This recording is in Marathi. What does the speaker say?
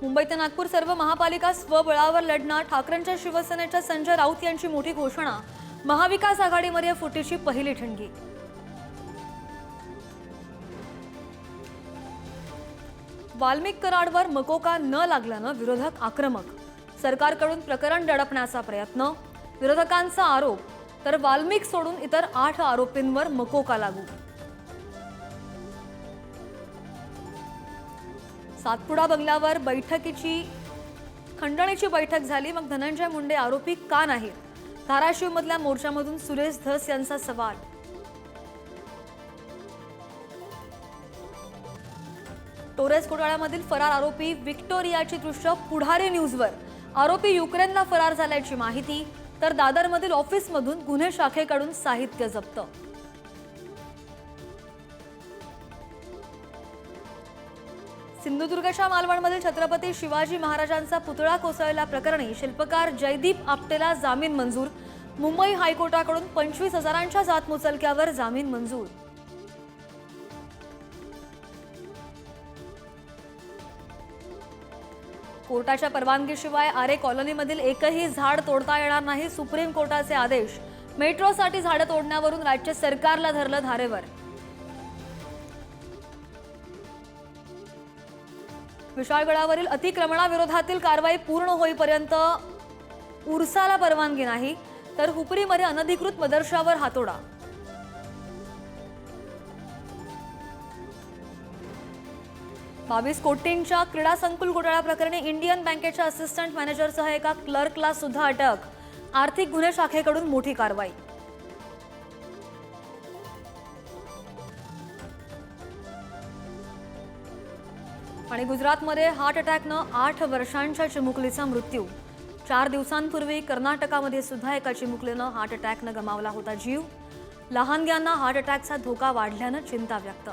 मुंबई ते नागपूर सर्व महापालिका स्वबळावर लढणार, ठाकरेंच्या शिवसेनेच्या संजय राऊत यांची मोठी घोषणा। महाविकास आघाडीमध्ये फुटीची पहिली ठणगी। वाल्मिक कराडवर मकोका न लागल्यानं विरोधक आक्रमक, सरकारकडून प्रकरण दडपण्याचा प्रयत्न। विरोधकांचा आरोप, तर वाल्मिक सोडून इतर 8 आरोपींवर मकोका लागू। सातपुडा बंगल्यावर बैठकीची खंडणीची बैठक झाली, मग धनंजय मुंडे आरोपी का नाहीत? धाराशिव मधल्या मोर्चामधून सुरेश धस यांचा सवाल। टोरेस घोटाळ्यामधील फरार आरोपी व्हिक्टोरियाची दृश्य पुढारी न्यूजवर। आरोपी युक्रेनला फरार झाल्याची माहिती, तर दादरमधील ऑफिसमधून गुन्हे शाखेकडून साहित्य जप्त। सिंधुदुर्गच्या मालवणमधील छत्रपती शिवाजी महाराजांचा पुतळा कोसळल्या प्रकरणी शिल्पकार जयदीप आपटेला जामीन मंजूर। मुंबई हायकोर्टाकडून 25,000च्या जातमुचलक्यावर जामीन मंजूर। कोर्टाच्या परवानगीशिवाय आरे कॉलनीमधील एकही झाड तोडता येणार नाही, सुप्रीम कोर्टाचे आदेश। मेट्रोसाठी झाडं तोडण्यावरून राज्य सरकारला धरलं धारेवर। विशाळगडावरील अतिक्रमणाविरोधातील कारवाई पूर्ण होईपर्यंत उर्साला परवानगी नाही, तर हुपरीमध्ये अनधिकृत मदरशावर हातोडा। बावीस कोटींच्या क्रीडा संकुल घोटाळा प्रकरणी इंडियन बँकेच्या असिस्टंट मॅनेजरसह एका क्लर्कला सुद्धा अटक। आर्थिक गुन्हे शाखेकडून मोठी कारवाई। आणि गुजरातमध्ये हार्ट अटॅकनं 8 वर्षांच्या चिमुकलीचा मृत्यू। 4 दिवसांपूर्वी कर्नाटकामध्ये सुद्धा एका चिमुकलीनं हार्ट अटॅकनं गमावला होता जीव। लहानग्यांना हार्ट अटॅकचा धोका वाढल्यानं चिंता व्यक्त।